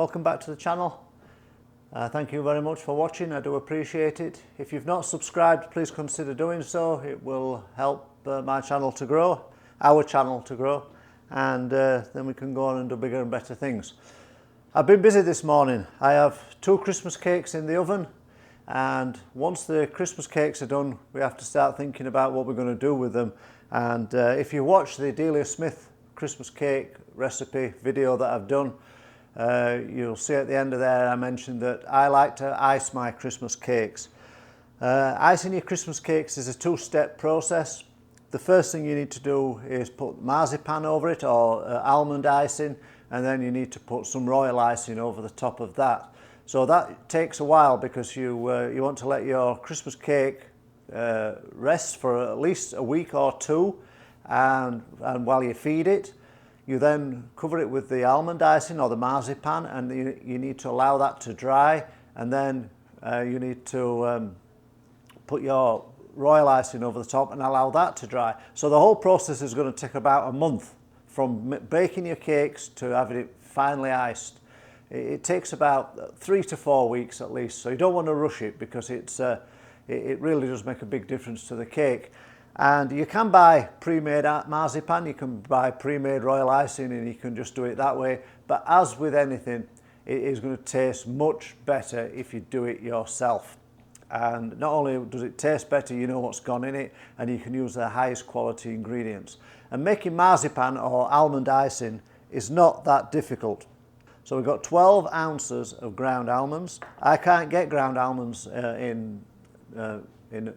Welcome back to the channel. Thank you very much for watching. I do appreciate it. If you've not subscribed, please consider doing so. It will help my channel to grow, our channel to grow, and then we can go on and do bigger and better things. I've been busy this morning. I have 2 Christmas cakes in the oven, and once the Christmas cakes are done, we have to start thinking about what we're going to do with them. And if you watch the Delia Smith Christmas cake recipe video that I've done, you'll see at the end of there I mentioned that I like to ice my Christmas cakes. Icing your Christmas cakes is a 2-step process. The first thing you need to do is put marzipan over it, or almond icing, and then you need to put some royal icing over the top of that. So that takes a while because you want to let your Christmas cake rest for at least a week or 2, and while you feed it, you then cover it with the almond icing or the marzipan, and you need to allow that to dry, and then you need to put your royal icing over the top and allow that to dry. So the whole process is going to take about a month, from baking your cakes to having it finally iced. It takes about 3 to 4 weeks at least, so you don't want to rush it because it really does make a big difference to the cake. And you can buy pre-made marzipan, you can buy pre-made royal icing, and you can just do it that way. But as with anything, it is going to taste much better if you do it yourself. And not only does it taste better, you know what's gone in it, and you can use the highest quality ingredients. And making marzipan or almond icing is not that difficult. So we've got 12 ounces of ground almonds. I can't get ground almonds in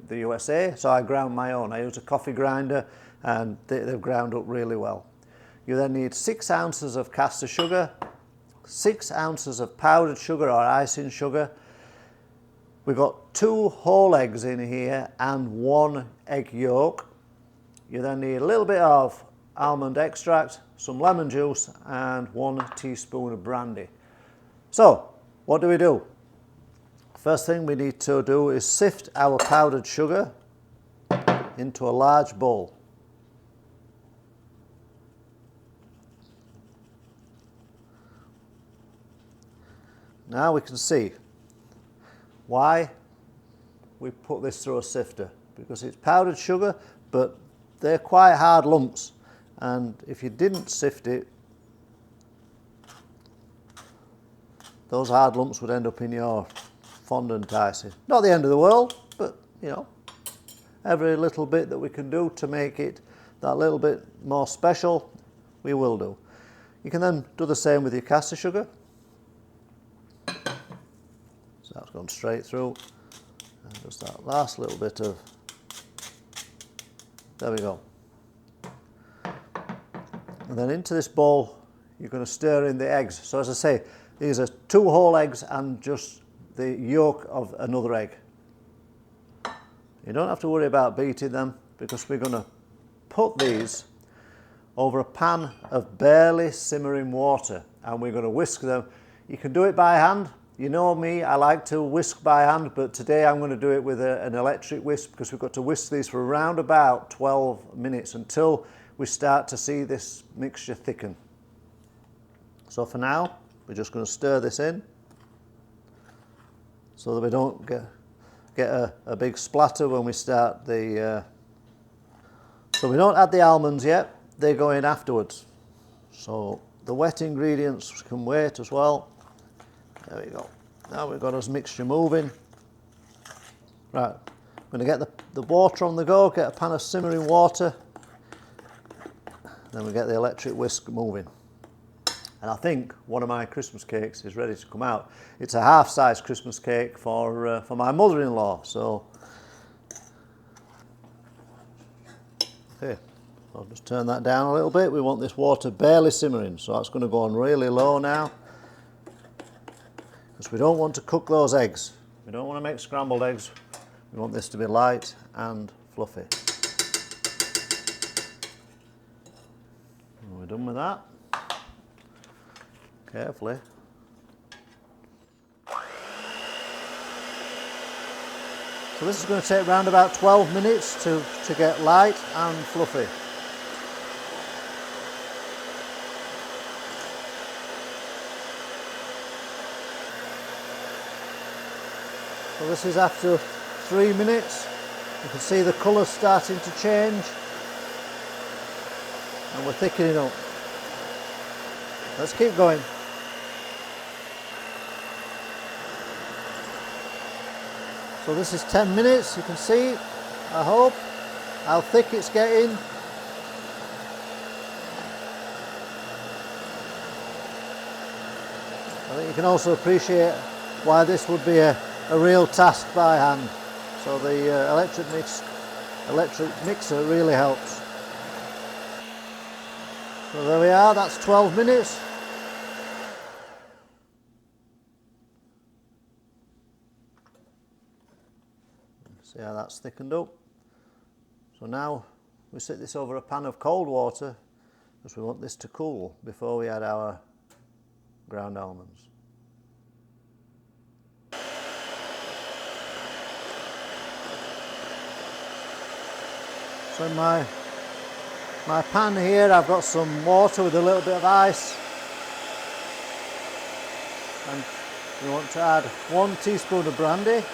the USA, so I ground my own. I use a coffee grinder, and they've ground up really well. You then need 6 ounces of caster sugar, 6 ounces of powdered sugar or icing sugar. We've got 2 whole eggs in here and 1 egg yolk. You then need a little bit of almond extract, some lemon juice, and 1 teaspoon of brandy. So, what do? First thing we need to do is sift our powdered sugar into a large bowl. Now we can see why we put this through a sifter, because it's powdered sugar, but they're quite hard lumps, and if you didn't sift it, those hard lumps would end up in your fondant icing. Not the end of the world, but you know, every little bit that we can do to make it that little bit more special, we will do. You can then do the same with your caster sugar. So that's gone straight through, and just that last little bit of, there we go. And then into this bowl, you're going to stir in the eggs. So as I say, these are 2 whole eggs and just the yolk of another egg. You don't have to worry about beating them, because we're going to put these over a pan of barely simmering water, and we're going to whisk them. You can do it by hand. You know me, I like to whisk by hand, but today I'm going to do it with an electric whisk, because we've got to whisk these for around about 12 minutes until we start to see this mixture thicken. So for now, we're just going to stir this in so that we don't get a big splatter when we start the... So we don't add the almonds yet, they go in afterwards. So the wet ingredients can wait as well. There we go. Now we've got our mixture moving. Right, I'm going to get the water on the go, get a pan of simmering water. Then we get the electric whisk moving. And I think one of my Christmas cakes is ready to come out. It's a half-size Christmas cake for my mother-in-law. So, okay, I'll just turn that down a little bit. We want this water barely simmering, so that's going to go on really low now, because we don't want to cook those eggs. We don't want to make scrambled eggs. We want this to be light and fluffy. And we're done with that. Carefully. So this is going to take around about 12 minutes to get light and fluffy. So this is after 3 minutes. You can see the colour starting to change, and we're thickening up. Let's keep going. So this is 10 minutes, you can see, I hope, how thick it's getting. I think you can also appreciate why this would be a real task by hand. So the electric mixer really helps. So there we are, that's 12 minutes. See how that's thickened up. So now we sit this over a pan of cold water because we want this to cool before we add our ground almonds. So in my pan here I've got some water with a little bit of ice, and we want to add 1 teaspoon of brandy,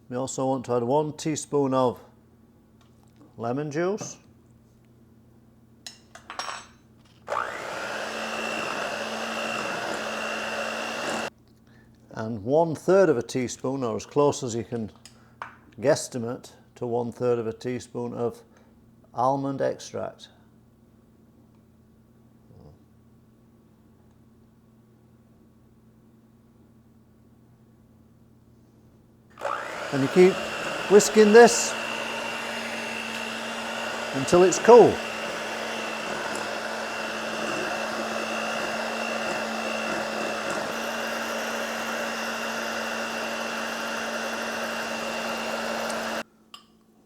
we also want to add 1 teaspoon of lemon juice, and 1/3 of a teaspoon, or as close as you can guesstimate to 1/3 of a teaspoon of almond extract. And you keep whisking this until it's cool.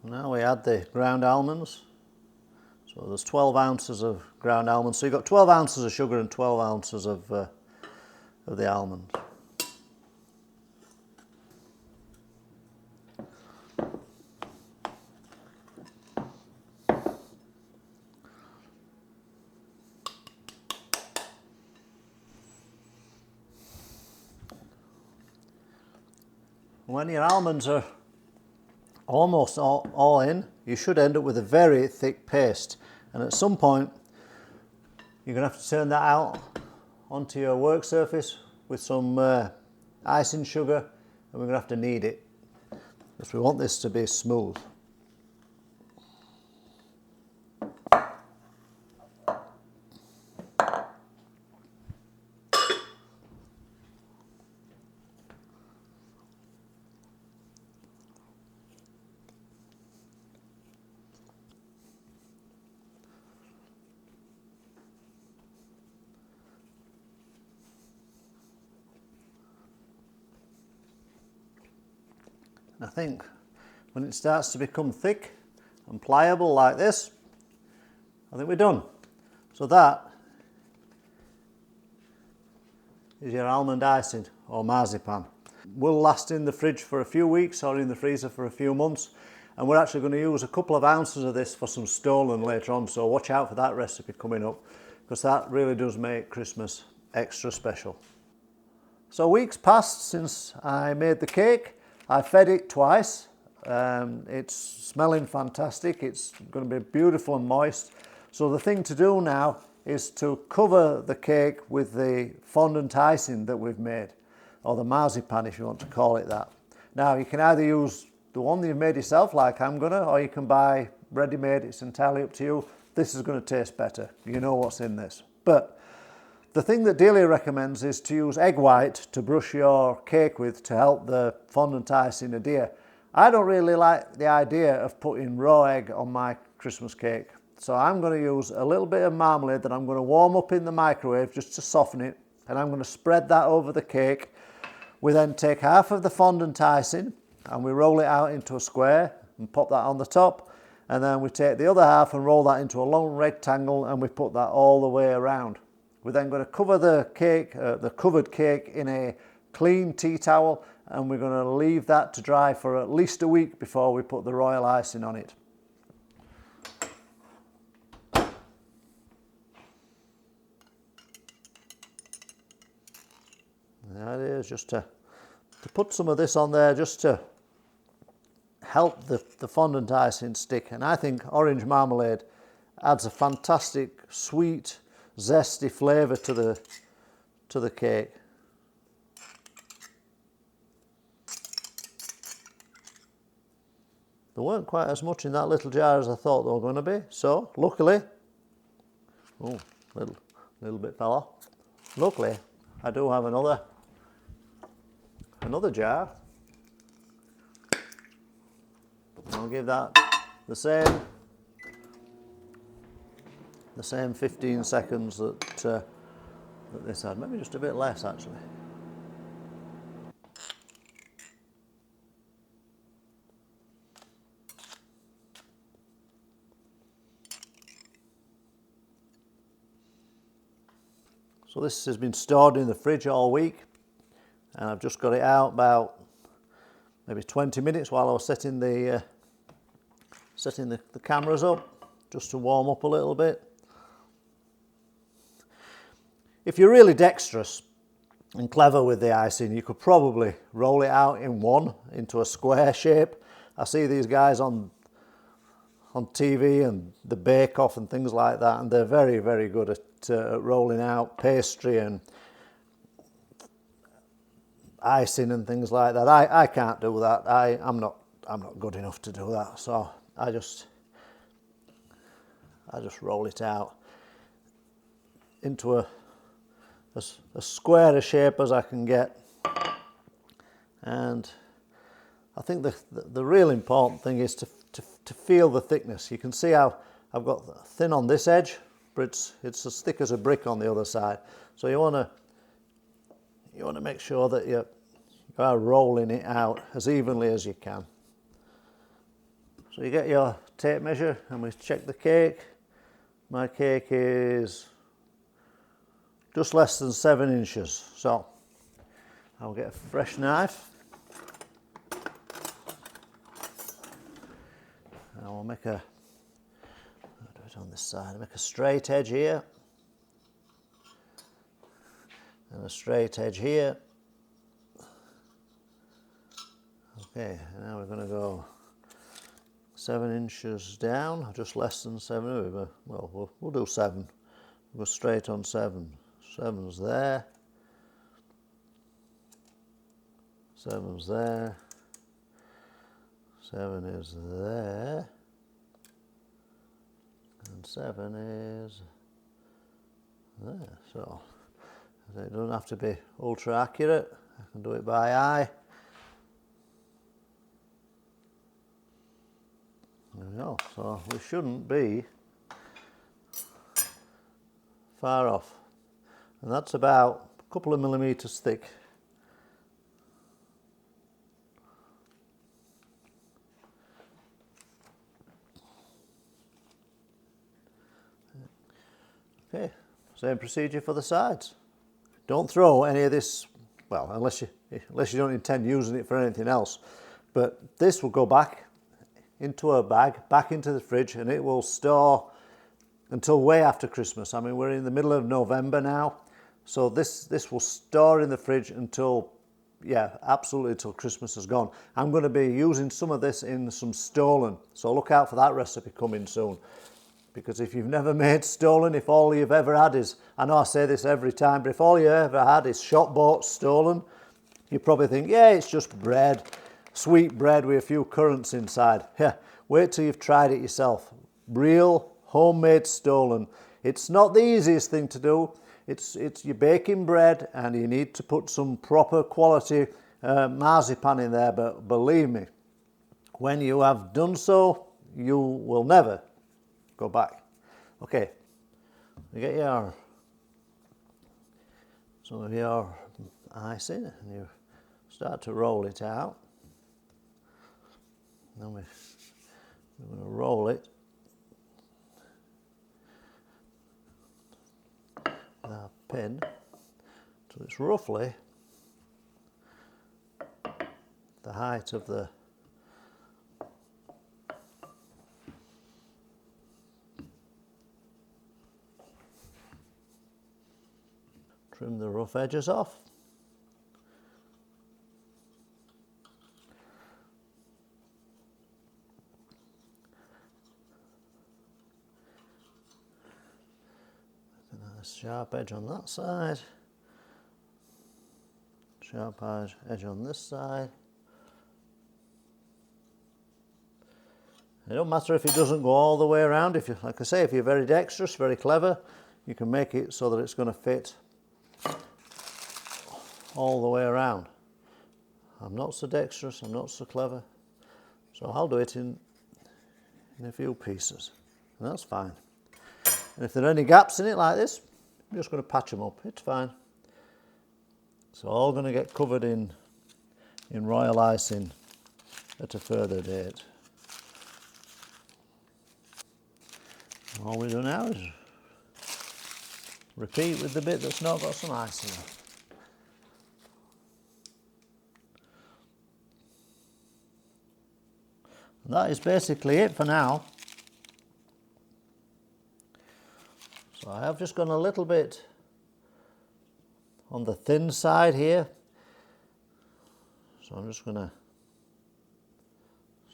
Now we add the ground almonds. So there's 12 ounces of ground almonds. So you've got 12 ounces of sugar and 12 ounces of the almond. When your almonds are almost all in, you should end up with a very thick paste, and at some point you're going to have to turn that out onto your work surface with some icing sugar, and we're going to have to knead it because we want this to be smooth. I think when it starts to become thick and pliable like this, I think we're done. So that is your almond icing or marzipan. Will last in the fridge for a few weeks or in the freezer for a few months, and we're actually going to use a couple of ounces of this for some stollen later on, so watch out for that recipe coming up, because that really does make Christmas extra special. So weeks passed since I made the cake. I fed it twice. It's smelling fantastic. It's going to be beautiful and moist. So the thing to do now is to cover the cake with the fondant icing that we've made, or the marzipan if you want to call it that. Now you can either use the one that you've made yourself like I'm gonna, or you can buy ready-made. It's entirely up to you. This is going to taste better. You know what's in this. But the thing that Delia recommends is to use egg white to brush your cake with to help the fondant icing adhere. I don't really like the idea of putting raw egg on my Christmas cake, so I'm going to use a little bit of marmalade that I'm going to warm up in the microwave just to soften it, and I'm going to spread that over the cake. We then take half of the fondant icing and we roll it out into a square and pop that on the top, and then we take the other half and roll that into a long rectangle and we put that all the way around. We're then going to cover the cake, the covered cake, in a clean tea towel, and we're going to leave that to dry for at least a week before we put the royal icing on it. The idea is just to put some of this on there just to help the fondant icing stick. And I think orange marmalade adds a fantastic, sweet, zesty flavour to the cake. There weren't quite as much in that little jar as I thought there were going to be, so luckily, oh, little bit fell off. Luckily, I do have another jar. I'll give that the same 15 seconds that this had. Maybe just a bit less actually. So this has been stored in the fridge all week, and I've just got it out about maybe 20 minutes while I was setting the cameras up, just to warm up a little bit. If you're really dexterous and clever with the icing, you could probably roll it out into a square shape. I see these guys on TV and the Bake Off and things like that, and they're very, very good at rolling out pastry and icing and things like that. I can't do that. I'm not good enough to do that. So I just roll it out into a square shape as I can get. And I think the real important thing is to feel the thickness. You can see how I've got thin on this edge, but it's as thick as a brick on the other side. So you want to make sure that you are rolling it out as evenly as you can. So you get your tape measure and we check the cake. My cake is just less than 7 inches. So I'll get a fresh knife. And we'll make I'll do it on this side. I'll make a straight edge here. And a straight edge here. Okay, now we're going to go 7 inches down, just less than 7. Well, we'll do 7. We'll go straight on 7. 7's there. 7's there. 7 is there. And 7 is there. So it doesn't have to be ultra accurate. I can do it by eye. There we go. So we shouldn't be far off. And that's about a couple of millimeters thick. Okay, same procedure for the sides. Don't throw any of this, well, unless you don't intend using it for anything else. But this will go back into a bag, back into the fridge, and it will store until way after Christmas. I mean, we're in the middle of November now, so this will store in the fridge until, yeah, absolutely till Christmas is gone. I'm going to be using some of this in some stollen, so look out for that recipe coming soon. Because if you've never made stollen, if all you've ever had is, I know I say this every time, but if all you ever had is shop bought stollen, you probably think, yeah, it's just bread, sweet bread with a few currants inside. Yeah, wait till you've tried it yourself. Real homemade stollen. It's not the easiest thing to do. It's you're baking bread and you need to put some proper quality marzipan in there, but believe me, when you have done so, you will never go back. Okay, you get some of your icing and you start to roll it out. Then we're going to roll it with our pin so it's roughly the height of the trim the rough edges off. Sharp edge on that side. Sharp edge on this side. It don't matter if it doesn't go all the way around. If you, like I say, if you're very dexterous, very clever, you can make it so that it's going to fit all the way around. I'm not so dexterous, I'm not so clever, so I'll do it in a few pieces, and that's fine. And if there are any gaps in it like this, I'm just going to patch them up, it's fine. It's all going to get covered in royal icing at a further date. All we do now is repeat with the bit that's not got some icing on. And that is basically it for now. So I have just gone a little bit on the thin side here. So I'm just going to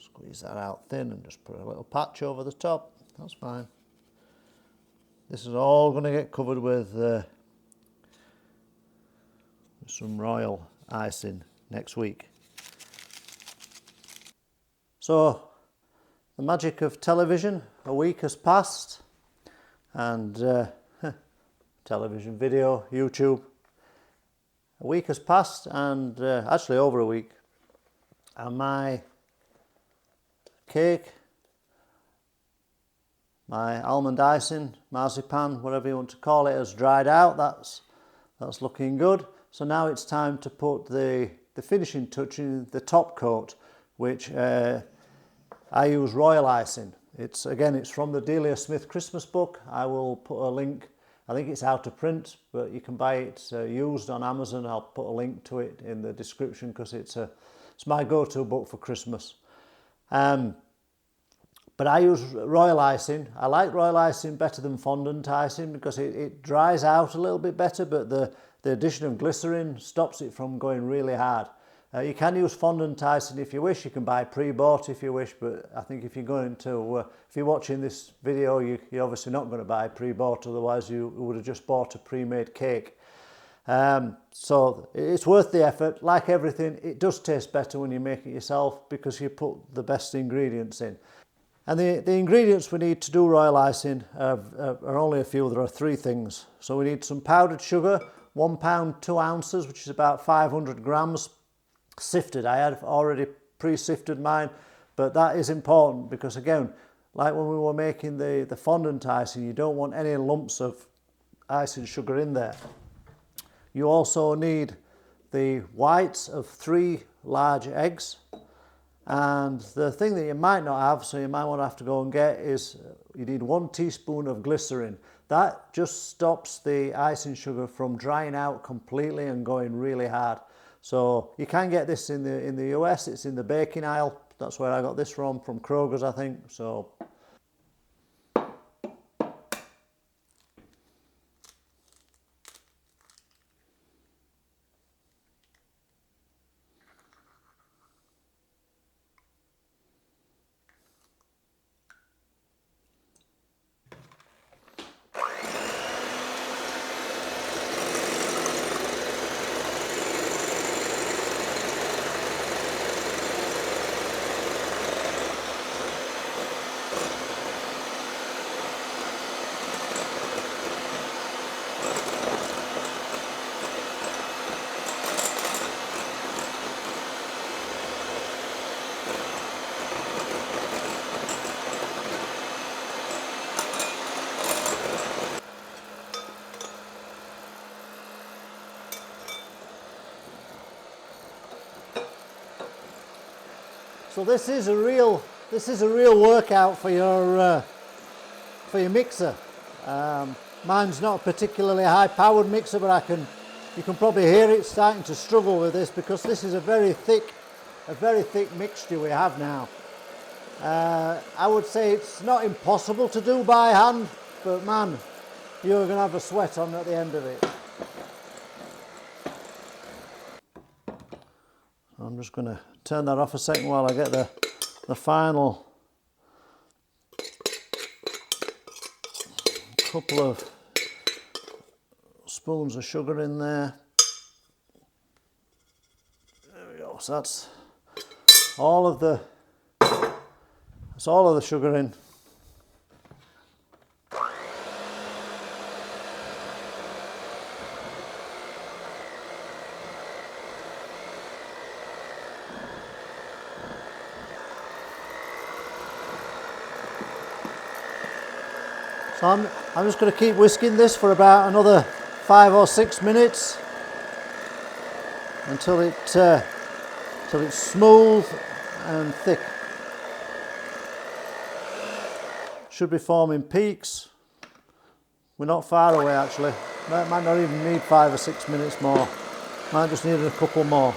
squeeze that out thin and just put a little patch over the top. That's fine. This is all going to get covered with some royal icing next week. So the magic of television, a week has passed, and television, video, YouTube, a week has passed, and actually over a week, and my cake, my almond icing, marzipan, whatever you want to call it, has dried out. That's looking good. So now it's time to put the finishing touch in the top coat, which I use royal icing. It's from the Delia Smith Christmas book. I will put a link. I think it's out of print, but you can buy it used on Amazon. I'll put a link to it in the description because it's my go-to book for Christmas. But I use royal icing. I like royal icing better than fondant icing because it dries out a little bit better, but the addition of glycerin stops it from going really hard. You can use fondant icing if you wish. You can buy pre-bought if you wish, but I think if you're going to, if you're watching this video, you're obviously not going to buy pre-bought, otherwise you would have just bought a pre-made cake. So it's worth the effort. Like everything, it does taste better when you make it yourself because you put the best ingredients in. And the ingredients we need to do royal icing are only a few. There are 3 things. So we need some powdered sugar, 1 pound 2 ounces, which is about 500 grams, sifted. I had already pre-sifted mine, but that is important because again, like when we were making the fondant icing, you don't want any lumps of icing sugar in there. You also need the whites of 3 large eggs. And the thing that you might not have, so you might want to have to go and get, is you need 1 teaspoon of glycerin. That just stops the icing sugar from drying out completely and going really hard. So you can get this in the US, it's in the baking aisle. That's where I got this from Kroger's, I think. So So this is a real workout for your mixer. Mine's not a particularly high-powered mixer, but you can probably hear it starting to struggle with this because this is a very thick mixture we have now. I would say it's not impossible to do by hand, but man, you're going to have a sweat on at the end of it. I'm just going to turn that off a second while I get the final couple of spoons of sugar in there. There we go. So that's all of the sugar in. So I'm just going to keep whisking this for about another 5 or 6 minutes until it's smooth and thick. Should be forming peaks. We're not far away actually. Might not even need 5 or 6 minutes more. Might just need a couple more.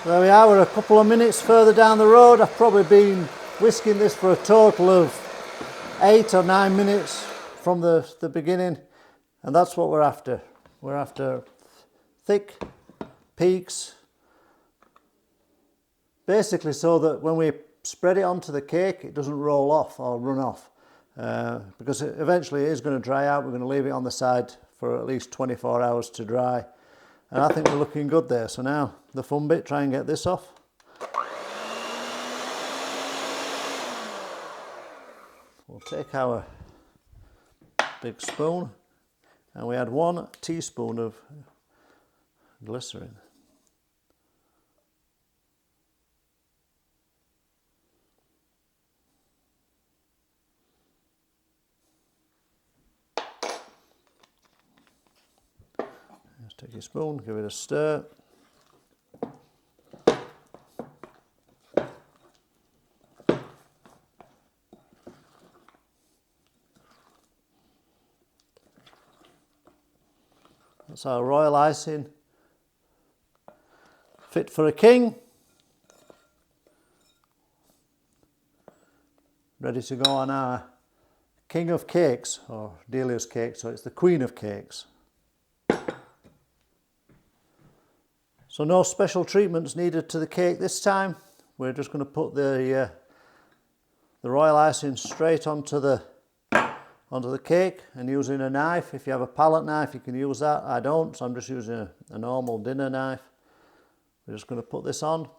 So there we are, we're a couple of minutes further down the road. I've probably been whisking this for a total of 8 or 9 minutes from the beginning, and that's what we're after. We're after thick peaks, basically so that when we spread it onto the cake it doesn't roll off or run off, because eventually it is going to dry out. We're going to leave it on the side for at least 24 hours to dry, and I think we're looking good there. So now the fun bit, try and get this off. We'll take our big spoon and we add 1 teaspoon of glycerin. Just take your spoon, give it a stir. That's our royal icing, fit for a king, ready to go on our king of cakes, or Delia's cake, so it's the queen of cakes. So no special treatments needed to the cake this time. We're just going to put the royal icing straight onto the cake, and using a knife. If you have a palette knife you can use that. I don't, so I'm just using a normal dinner knife. We're just going to put this on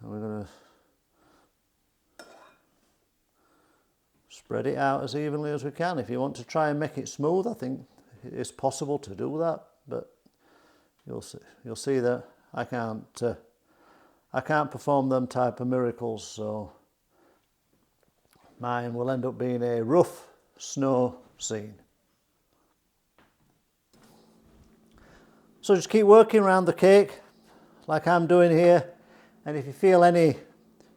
and we're going to spread it out as evenly as we can. If you want to try and make it smooth, I think it's possible to do that, but you'll see that I can't perform them type of miracles, so mine will end up being a rough snow scene. So just keep working around the cake like I'm doing here, and if you feel any,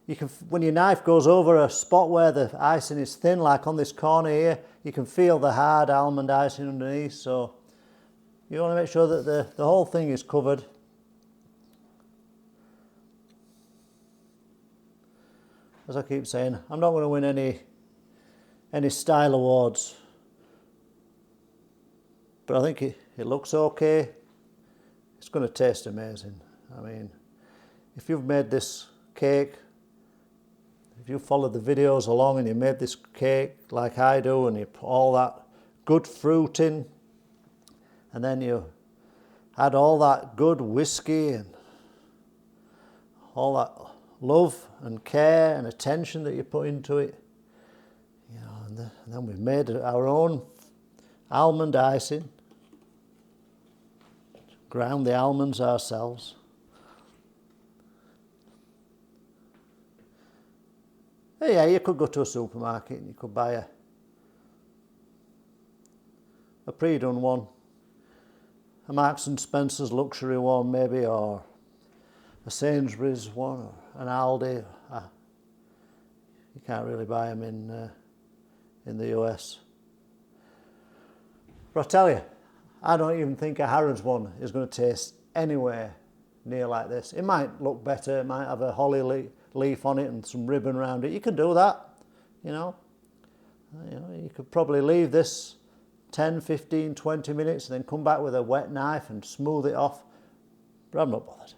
you can, when your knife goes over a spot where the icing is thin, like on this corner here, you can feel the hard almond icing underneath, so you want to make sure that the whole thing is covered. As I keep saying, I'm not going to win any style awards, but I think it looks okay. It's going to taste amazing. I mean, if you've made this cake, if you followed the videos along and you made this cake like I do, and you put all that good fruit in, and then you add all that good whiskey and all that love and care and attention that you put into it, you know, and then we've made our own almond icing, ground the almonds ourselves. Yeah, you could go to a supermarket and you could buy a pre-done one, a Marks and Spencer's luxury one maybe, or a Sainsbury's one, or an Aldi. You can't really buy them in the US. But I tell you, I don't even think a Harrods one is going to taste anywhere near like this. It might look better, it might have a holly leaf on it and some ribbon around it. You can do that, you know. You could probably leave this 10, 15, 20 minutes and then come back with a wet knife and smooth it off. But I'm not bothered.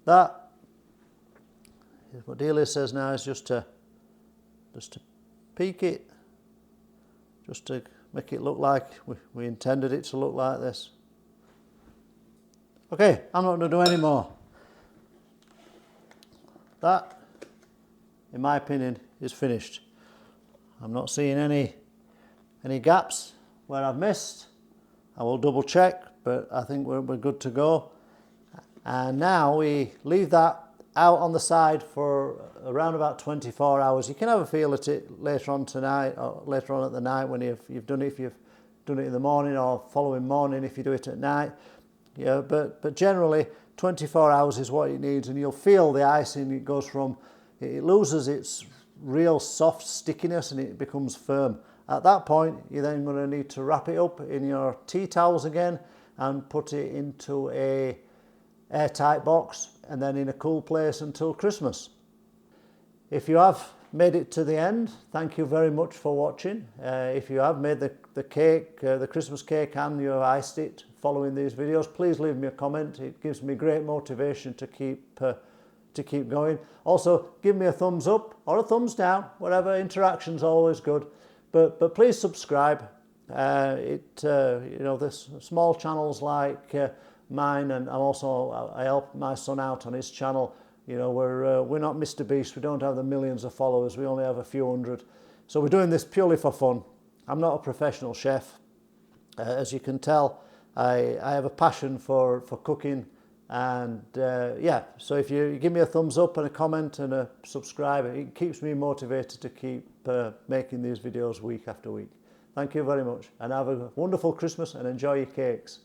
That is what Delia says now, is just to peek it just to make it look like we intended it to look like this. Okay, I'm not going to do any more. That, in my opinion, is finished. I'm not seeing any gaps where I've missed. I will double check, but I think we're good to go. And now we leave that out on the side for around about 24 hours. You can have a feel at it later on tonight or later on at the night when you've done it, if you've done it in the morning or following morning if you do it at night. Yeah, but generally 24 hours is what it needs, and you'll feel the icing. It goes from, it loses its real soft stickiness and it becomes firm. At that point, you're then going to need to wrap it up in your tea towels again and put it into a airtight box and then in a cool place until Christmas. If you have made it to the end, thank you very much for watching. If you have made the cake, the Christmas cake, and you have iced it following these videos, please leave me a comment. It gives me great motivation to keep going. Also, give me a thumbs up or a thumbs down, whatever. Interaction's always good. But please subscribe. You know, there's small channels like mine, and I help my son out on his channel. You know, we're not Mr. Beast. We don't have the millions of followers. We only have a few hundred. So we're doing this purely for fun. I'm not a professional chef. As you can tell, I have a passion for cooking. And yeah, so if you give me a thumbs up and a comment and a subscribe, it keeps me motivated to keep making these videos week after week. Thank you very much, and have a wonderful Christmas and enjoy your cakes.